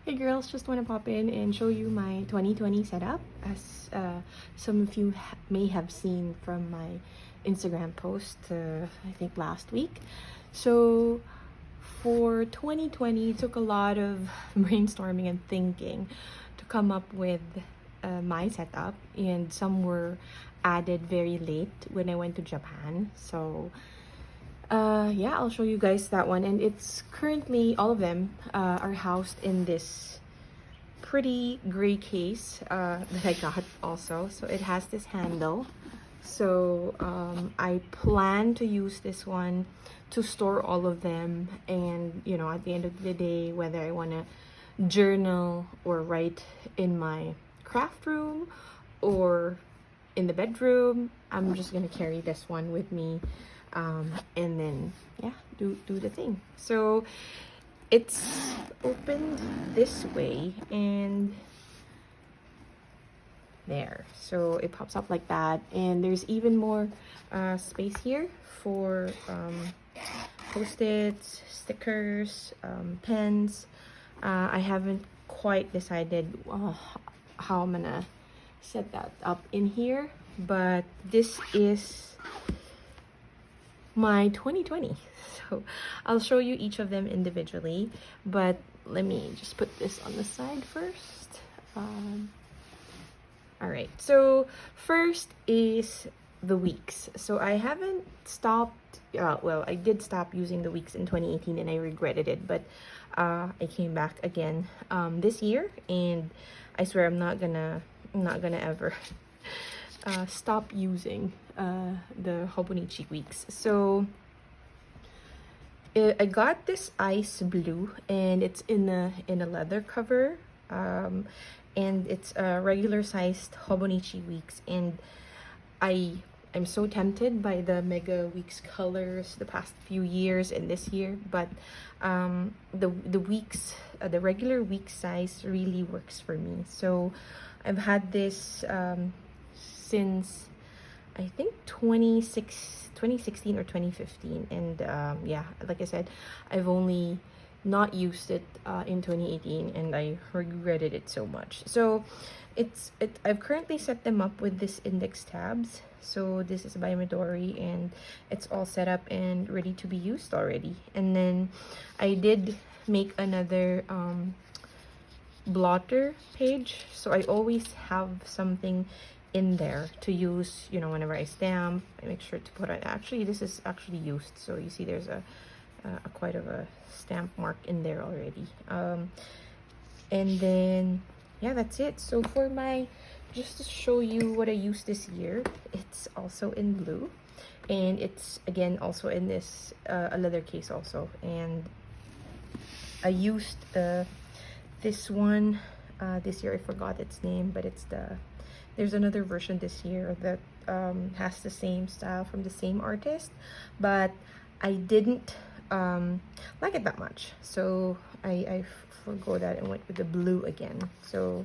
Hey girls, just want to pop in and show you my 2020 setup. As some of you may have seen from my Instagram post, I think last week. So for 2020, it took a lot of brainstorming and thinking to come up with my setup, and some were added very late when I went to Japan. So yeah, I'll show you guys that one, and it's currently all of them are housed in this pretty gray case that I got also. So it has this handle, so I plan to use this one to store all of them, and you know, at the end of the day, whether I want to journal or write in my craft room or in the bedroom, I'm just gonna carry this one with me, and then yeah, do the thing. So it's opened this way, and there, so it pops up like that, and there's even more space here for post-its, stickers, pens. I haven't quite decided how I'm gonna set that up in here, but this is my 2020. So I'll show you each of them individually, but let me just put this on the side first. All right, so first is the weeks. So I haven't stopped, well, I did stop using the weeks in 2018 and I regretted it, but I came back again this year, and I swear I'm not gonna ever stop using the Hobonichi weeks. So I got this ice blue, and it's in a leather cover, and it's a regular sized Hobonichi weeks, and I'm so tempted by the Mega Weeks colors the past few years and this year, but the weeks, the regular week size really works for me. So I've had this since I think 2016 or 2015, and yeah, like I said, I've only not used it in 2018, and I regretted it so much. So I've currently set them up with this index tabs. So this is by Midori, and it's all set up and ready to be used already. And then I did make another blotter page, so I always have something in there to use, you know, whenever I stamp. I make sure to put it. Actually, this is actually used, so you see there's a quite of a stamp mark in there already. And then yeah, that's it. So for my, just to show you what I used this year, it's also in blue, and it's again also in this a leather case also. And I used this one this year. I forgot its name, but it's there's another version this year that has the same style from the same artist, but I didn't like it that much, so I forgo that and went with the blue again. So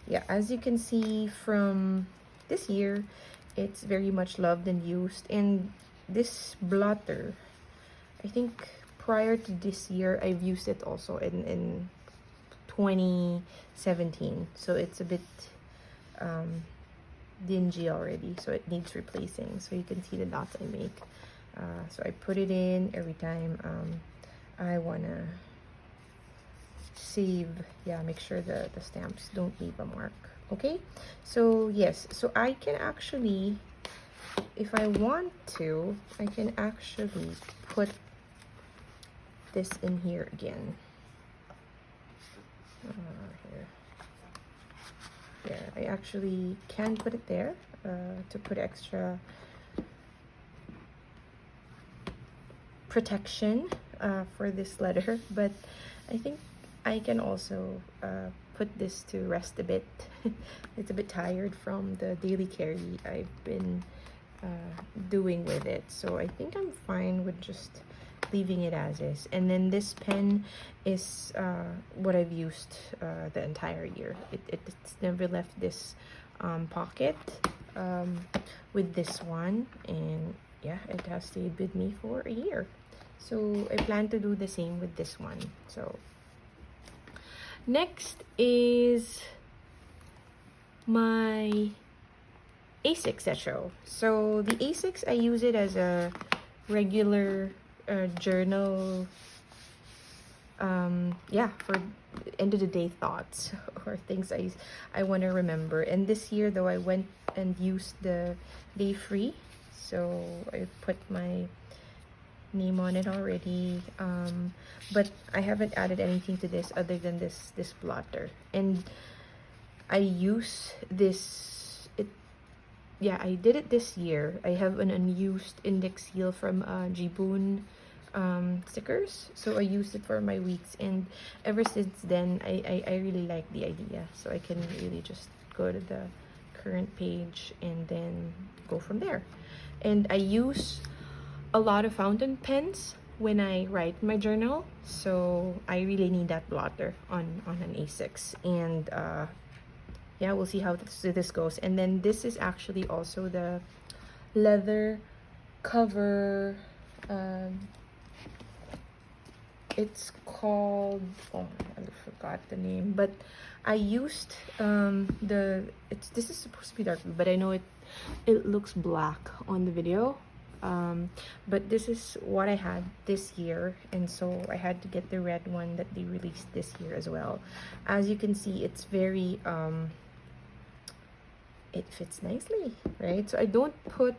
yeah, as you can see from this year, it's very much loved and used. And this blotter, I think prior to this year, I've used it also in 2017, so it's a bit dingy already, so it needs replacing. So you can see the dots I make. So I put it in every time I wanna save, yeah, make sure the stamps don't leave a mark. Okay, so yes, so I can actually, if I want to, I can actually put this in here again. Here. Yeah, I actually can put it there to put extra protection for this letter, but I think I can also put this to rest a bit. It's a bit tired from the daily carry I've been doing with it, so I think I'm fine with just leaving it as is. And then this pen is what I've used the entire year. It's never left this pocket with this one, and yeah, it has stayed with me for a year. So I plan to do the same with this one. So Next is my A6 Techo. So the A6, I use it as a regular journal, yeah, for end of the day thoughts or things I want to remember. And this year though, I went and used the day free, so I put my name on it already, but I haven't added anything to this other than this blotter. And I use this, yeah, I did it this year. I have an unused index seal from Jibun stickers, so I used it for my weeks, and ever since then I really like the idea. So I can really just go to the current page and then go from there. And I use a lot of fountain pens when I write my journal, so I really need that blotter on an A6. And yeah, we'll see how this goes. And then this is actually also the leather cover. It's called, oh, I forgot the name, but I used this is supposed to be dark blue, but I know it looks black on the video. But this is what I had this year, and so I had to get the red one that they released this year as well. As you can see, it's very it fits nicely, right? So I don't put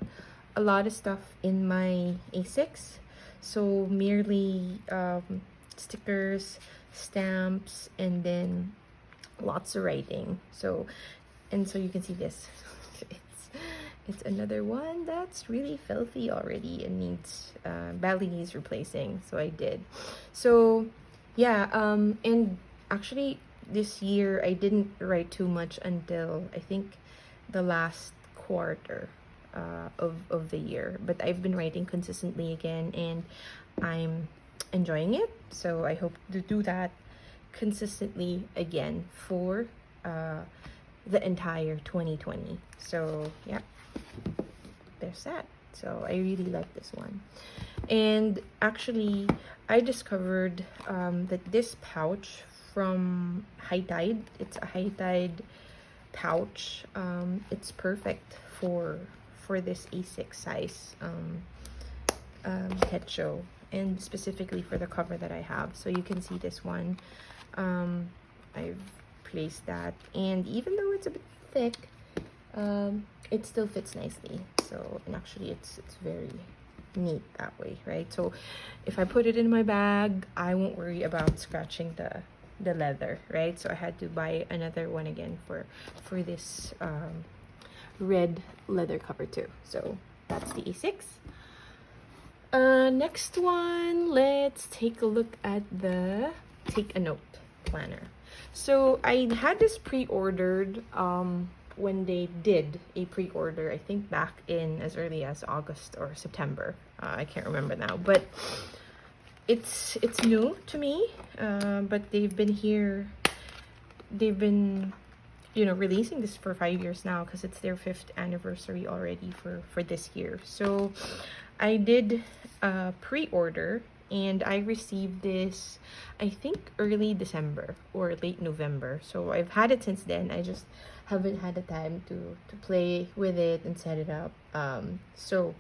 a lot of stuff in my A6, so merely stickers, stamps, and then lots of writing. So you can see this. It's another one that's really filthy already and needs badly needs replacing, so I did. So yeah, and actually this year I didn't write too much until I think the last quarter of the year, but I've been writing consistently again, and I'm enjoying it. So I hope to do that consistently again for the entire 2020. So yeah, there's that. So I really like this one. And actually I discovered that this pouch from High Tide, it's a High Tide pouch. It's perfect for this A6 size Techo, and specifically for the cover that I have. So you can see this one, I've placed that, and even though it's a bit thick, it still fits nicely. So, and actually it's very neat that way, right? So if I put it in my bag, I won't worry about scratching the leather, right? So I had to buy another one again for this red leather cover too. So that's the A6. Next one, let's take a look at the Take a Note planner. So I had this pre-ordered when they did a pre-order, I think back in as early as August or September. I can't remember now, but it's new to me. But they've been releasing this for 5 years now, because it's their 5th anniversary already for this year. So I did pre-order, and I received this I think early December or late November. So I've had it since then. I just haven't had the time to play with it and set it up. So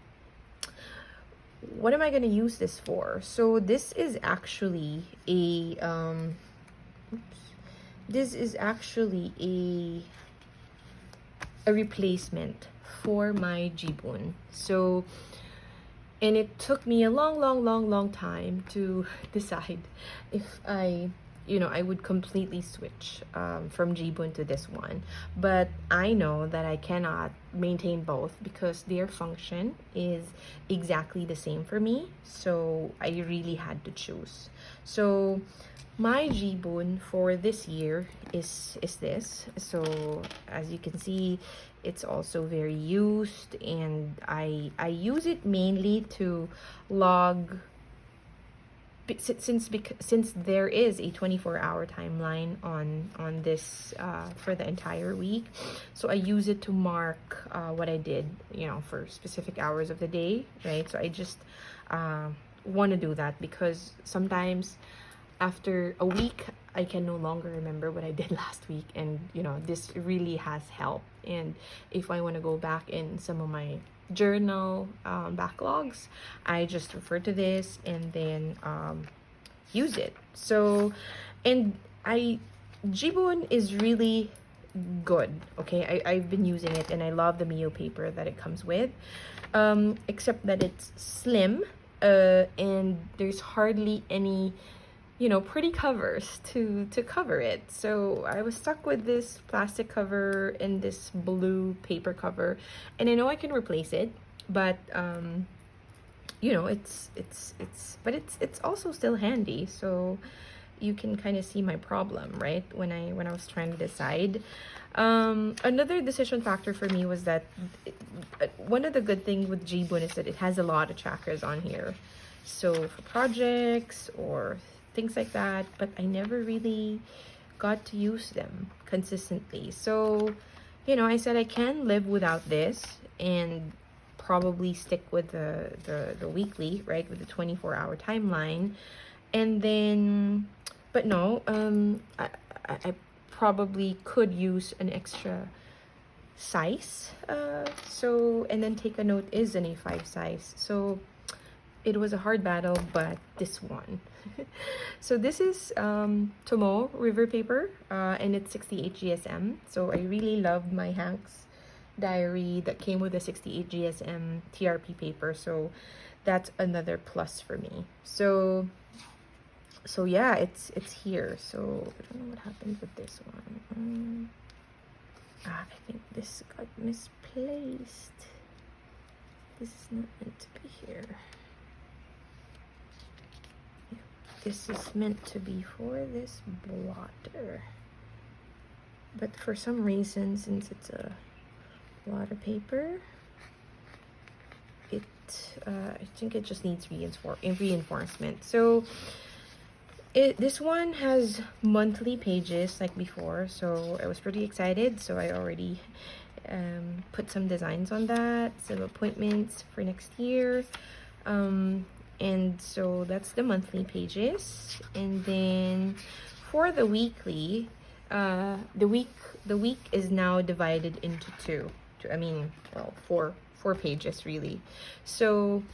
what am I going to use this for? So this is actually a a replacement for my Jibun. So, and it took me a long time to decide if I would completely switch from Jibun to this one. But I know that I cannot maintain both because their function is exactly the same for me. So I really had to choose. So my Jibun for this year is this. So as you can see, it's also very used, and I use it mainly to log, since there is a 24-hour timeline on this for the entire week. So I use it to mark what I did, for specific hours of the day, right? So I just want to do that because sometimes after a week, I can no longer remember what I did last week, and you know, this really has helped. And if I want to go back in some of my journal backlogs, I just refer to this and then use it. So, and Jibun is really good. Okay, I've been using it and I love the Mio paper that it comes with, except that it's slim, and there's hardly any, you know, pretty covers to cover it. So I was stuck with this plastic cover and this blue paper cover, and I know I can replace it, but you know, it's also still handy. So you can kind of see my problem, right? When I was trying to decide. Another decision factor for me was that one of the good things with Jibun is that it has a lot of trackers on here. So for projects or things like that, but I never really got to use them consistently. So, you know, I said I can live without this and probably stick with the weekly, right, with the 24-hour timeline. And then, but no, I probably could use an extra size. So, and then Take a Note is an A5 size. So it was a hard battle, but this one. So this is Tomo River paper, and it's 68 GSM. So I really loved my Hank's diary that came with a 68 GSM TRP paper. So that's another plus for me. So yeah, it's here. So I don't know what happened with this one. I think this got misplaced. This is not meant to be here. This is meant to be for this blotter, but for some reason, since it's a blotter paper, I think it just needs reinforcement. So this one has monthly pages like before, so I was pretty excited. So I already put some designs on that, some appointments for next year. And so that's the monthly pages. And then for the weekly, the week is now divided into four pages really. So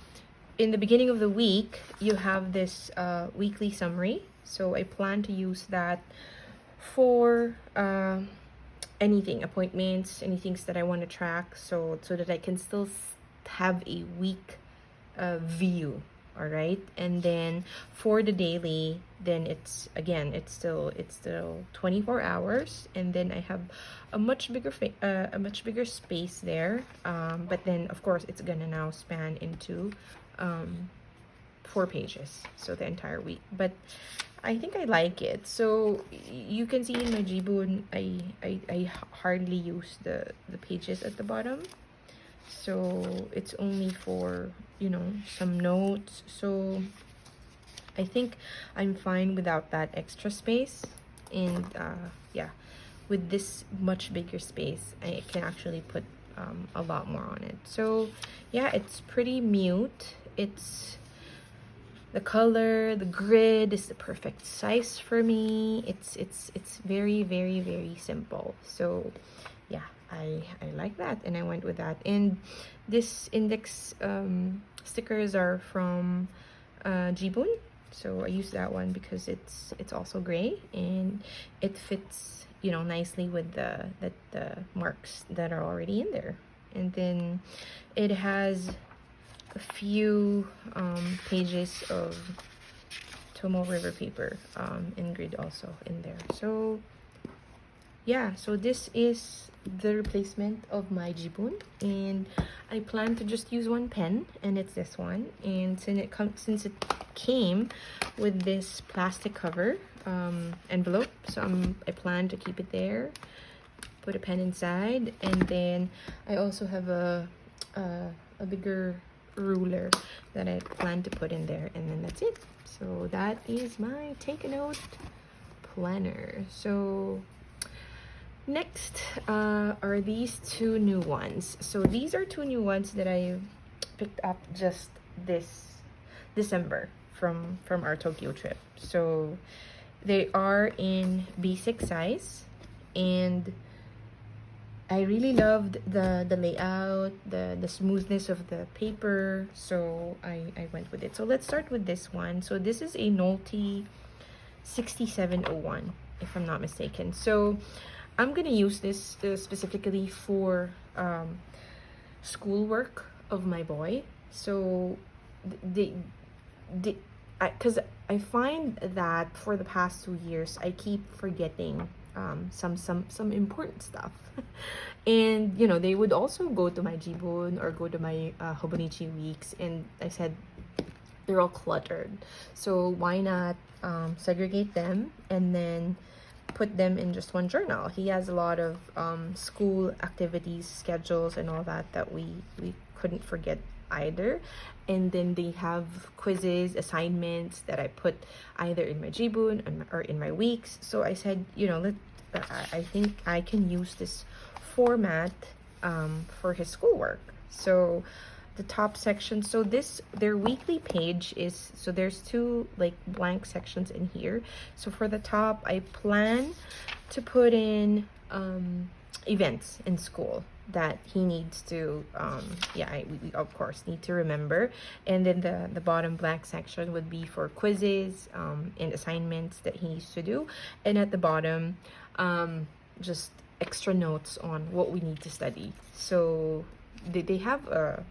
in the beginning of the week, you have this weekly summary. So I plan to use that for anything, appointments, any things that I want to track, so that I can still have a week view. All right, and then for the daily, then it's still 24 hours, and then I have a much bigger space there, but then of course it's gonna now span into 4 pages, so the entire week. But I think I like it. So you can see in my Jibun, I hardly use the pages at the bottom. So it's only for, you know, some notes. So I think I'm fine without that extra space. And yeah, with this much bigger space, I can actually put a lot more on it. So yeah, it's pretty mute. It's the color, the grid is the perfect size for me. It's very, very, very simple. So yeah, I like that, and I went with that. And this index stickers are from Jibun, so I use that one because it's also gray and it fits, you know, nicely with the marks that are already in there. And then it has a few pages of Tomo River paper in grid also in there. So yeah, so this is the replacement of my Jibun, and I plan to just use one pen, and it's this one. And since it came with this plastic cover envelope, so I plan to keep it there, put a pen inside, and then I also have a bigger ruler that I plan to put in there, and then that's it. So that is my Take a Note planner. So next are these 2 new ones. So these are 2 new ones that I picked up just this December from our Tokyo trip. So they are in B6 size, and I really loved the layout, the smoothness of the paper, so I went with it. So let's start with this one. So this is a Nolty 6701, if I'm not mistaken. So I'm gonna use this specifically for schoolwork of my boy. So because I find that for the past 2 years I keep forgetting some important stuff. And you know, they would also go to my Jibun or go to my Hobonichi weeks, and I said they're all cluttered, so why not segregate them and then put them in just one journal. He has a lot of school activities, schedules, and all that we couldn't forget either. And then they have quizzes, assignments that I put either in my Jibun or in my weeks. So I said, you know, I think I can use this format for his schoolwork. So the top section, so their weekly page is, so there's two like blank sections in here. So for the top, I plan to put in events in school that he needs to we of course need to remember. And then the bottom blank section would be for quizzes and assignments that he needs to do. And at the bottom, just extra notes on what we need to study. So they have a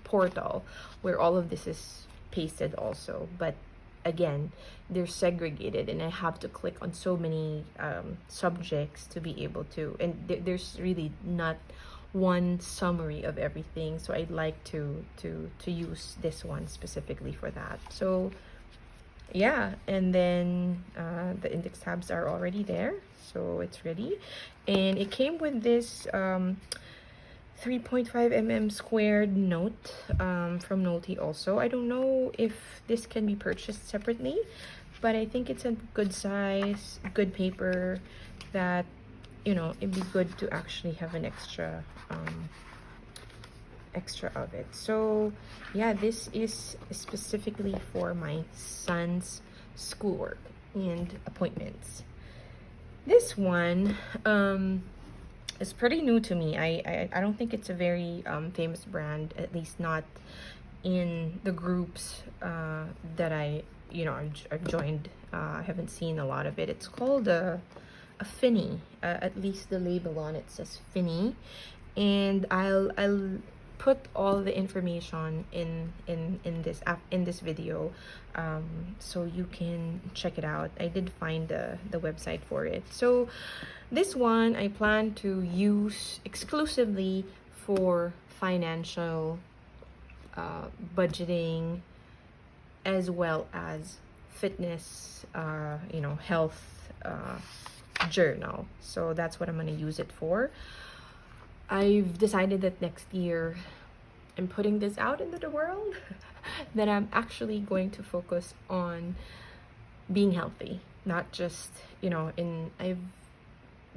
portal where all of this is pasted also, but again, they're segregated, and I have to click on so many subjects to be able to, and there's really not one summary of everything, so I'd like to use this one specifically for that. So yeah, and then the index tabs are already there, so it's ready. And it came with this 3.5 mm squared note from Nolty also. I don't know if this can be purchased separately, but I think it's a good size, good paper, that, you know, it'd be good to actually have an extra of it. So yeah, this is specifically for my son's schoolwork and appointments. This one it's pretty new to me. I don't think it's a very famous brand, at least not in the groups that I've joined. I haven't seen a lot of it. It's called a Finie. At least the label on it says Finie, and I'll put all the information in this video, so you can check it out. I did find the website for it. So this one I plan to use exclusively for financial budgeting, as well as fitness, health journal. So that's what I'm going to use it for. I've decided that next year I'm putting this out into the world that I'm actually going to focus on being healthy, not just,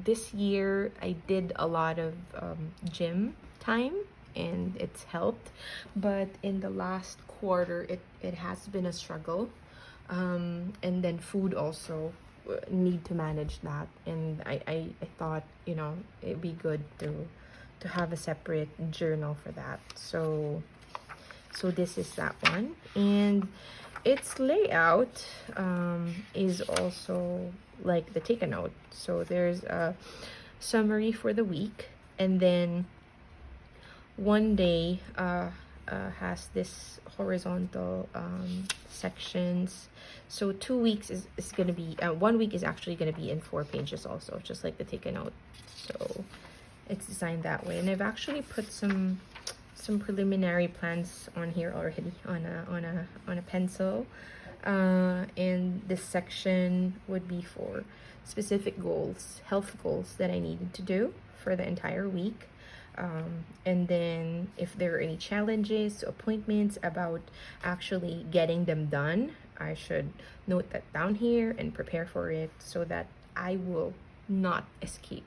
this year I did a lot of gym time, and it's helped, but in the last quarter it has been a struggle, and then food also, need to manage that. And I thought, it'd be good to have a separate journal for that. So this is that one, and its layout is also like the take a note. So there's a summary for the week, and then one day has this horizontal sections. So 2 weeks is going to be 1 week is actually going to be in 4 pages also, just like the take a note. So it's designed that way, and I've actually put some preliminary plans on here already on a pencil, and this section would be for specific goals, health goals that I needed to do for the entire week. And then if there are any challenges, appointments about actually getting them done, I should note that down here and prepare for it, so that I will not escape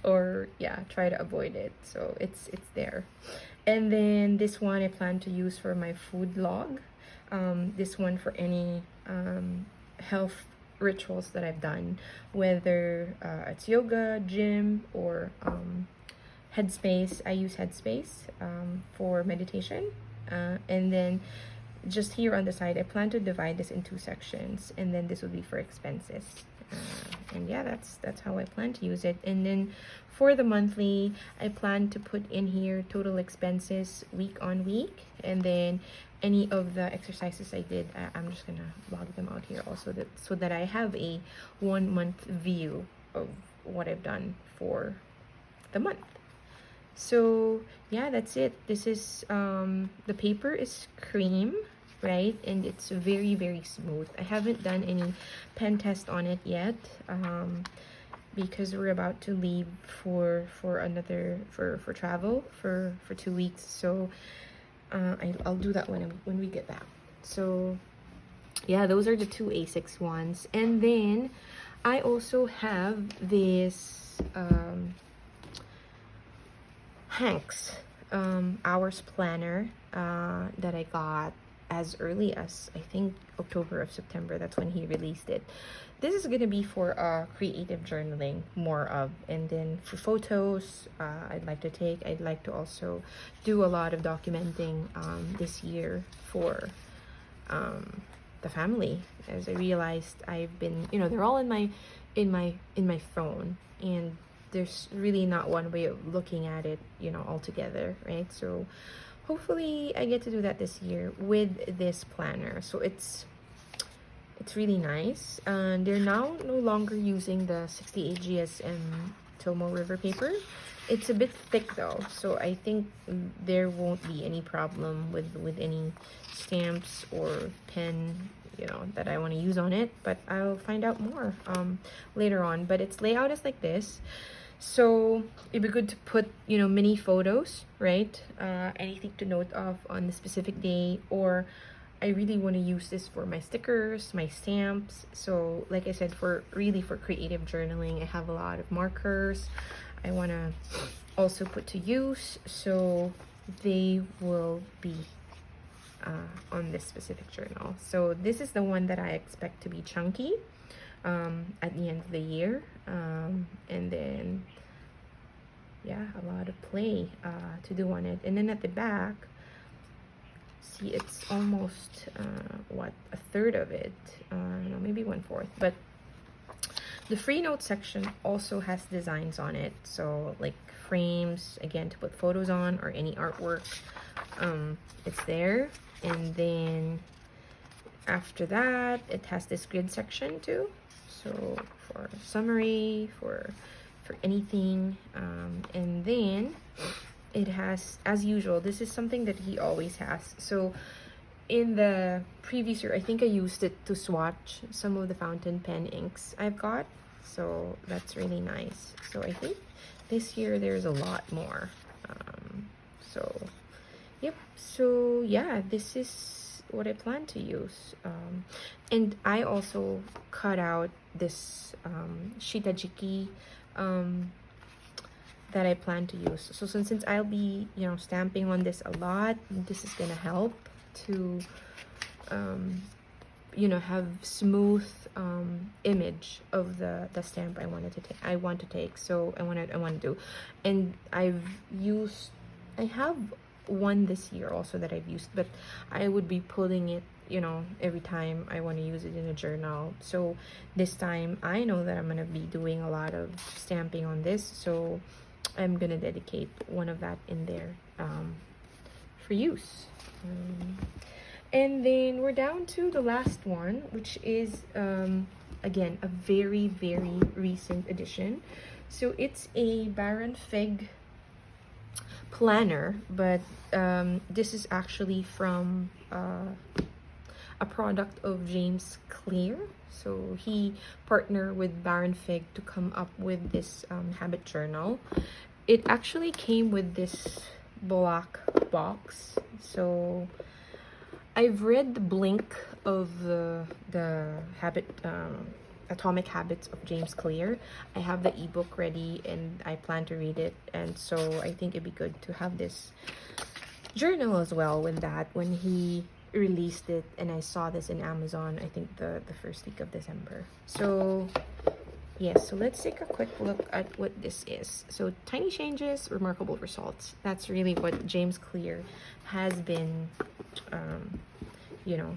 or try to avoid it. So it's there. And then this one I plan to use for my food log. this one for any health rituals that I've done, whether it's yoga, gym, or Headspace. I use Headspace for meditation. And then just here on the side, I plan to divide this in 2 sections, and then this will be for expenses. And yeah, that's how I plan to use it. And then for the monthly, I plan to put in here total expenses week on week, and then any of the exercises I did, I'm just gonna log them out here also, so that I have a 1 month view of what I've done for the month. So yeah, that's it. This is the paper is cream, right? And it's very, very smooth. I haven't done any pen test on it yet, because we're about to leave for travel for 2 weeks. So I'll do that when we get back. So yeah, those are the 2 A6 ones. And then I also have this Hanks hours planner that I got as early as, I think, October or September. That's when he released it. This is gonna be for creative journaling, more of, and then for photos I'd like to take. I'd like to also do a lot of documenting this year for the family, as I realized I've been, they're all in my phone, and there's really not one way of looking at it, all together, right? So hopefully I get to do that this year with this planner. So it's really nice. And they're now no longer using the 68 GSM Tomo River paper. It's a bit thick though, so I think there won't be any problem with any stamps or pen, that I want to use on it. But I'll find out more later on. But its layout is like this. So it'd be good to put, mini photos, right? Anything to note of on the specific day, or I really want to use this for my stickers, my stamps. So like I said, for creative journaling, I have a lot of markers I want to also put to use. So they will be on this specific journal. So this is the one that I expect to be chunky at the end of the year, and then yeah, a lot of play to do on it. And then at the back, see, it's almost a third of it, no, maybe 1/4, but the free note section also has designs on it, so like frames, again, to put photos on, or any artwork. It's there. And then after that, it has this grid section too, so for summary, for anything. And then it has, as usual, this is something that he always has. So in the previous year, I think I used it to swatch some of the fountain pen inks I've got, so that's really nice. So I think this year there's a lot more. So yep, so yeah, this is what I plan to use. And I also cut out this shitajiki that I plan to use. So since I'll be, stamping on this a lot, this is gonna help to have smooth image of the stamp I want to take. So I want to do. And I have one this year also that I've used, but I would be pulling it, every time I want to use it in a journal. So this time I know that I'm gonna be doing a lot of stamping on this, so I'm gonna dedicate one of that in there for use. And then we're down to the last one, which is again a very, very recent addition. So it's a Baron Fig planner, but this is actually from a product of James Clear. So he partnered with Baron Fig to come up with this habit journal. It actually came with this black box. So I've read the blink of the habit Atomic Habits of James Clear. I have the ebook ready and I plan to read it, and so I think it'd be good to have this journal as well with that when he released it, and I saw this in Amazon, I think the first week of December. So yes, so let's take a quick look at what this is. So tiny changes, remarkable results. That's really what James Clear has been you know,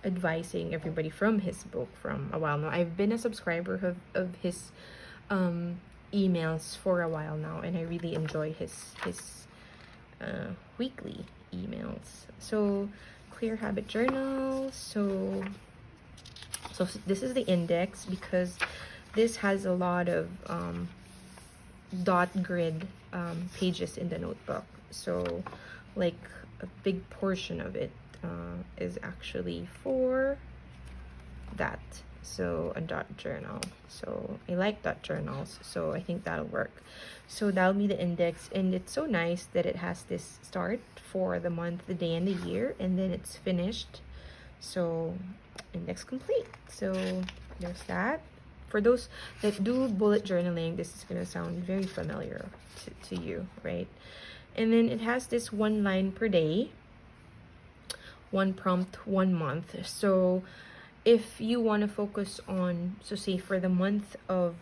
advising everybody from his book from a while now. I've been a subscriber of his emails for a while now, and I really enjoy his weekly emails. So Clear Habit Journal. So this is the index, because this has a lot of dot grid pages in the notebook. So like a big portion of it is actually for that. So a dot journal. So I like dot journals, so I think that'll work. So that'll be the index, and it's so nice that it has this start for the month, the day, and the year, and then it's finished. So index complete. So there's that. For those that do bullet journaling, this is gonna sound very familiar to you, right? And then it has this 1 line per day, 1 prompt, 1 month. So if you want to focus on, so say for the month of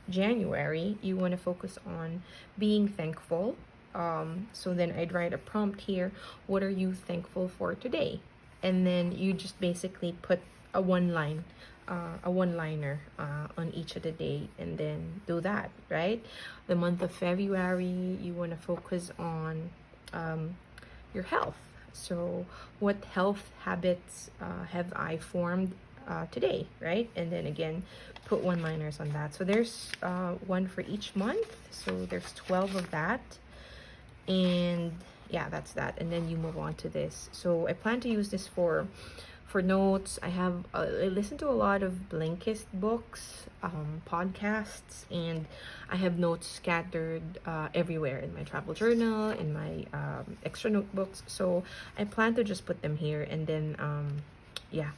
January, you want to focus on being thankful. So then I'd write a prompt here. What are you thankful for today? And then you just basically put a one-liner on each of the day, and then do that, right? The month of February, you want to focus on your health. So what health habits have I formed today, right? And then again, put one-liners on that. So there's one for each month. So there's 12 of that. And yeah, that's that. And then you move on to this. So I plan to use this for notes. I listen to a lot of Blinkist books, podcasts, and I have notes scattered everywhere in my travel journal, in my extra notebooks. So I plan to just put them here, and then yeah,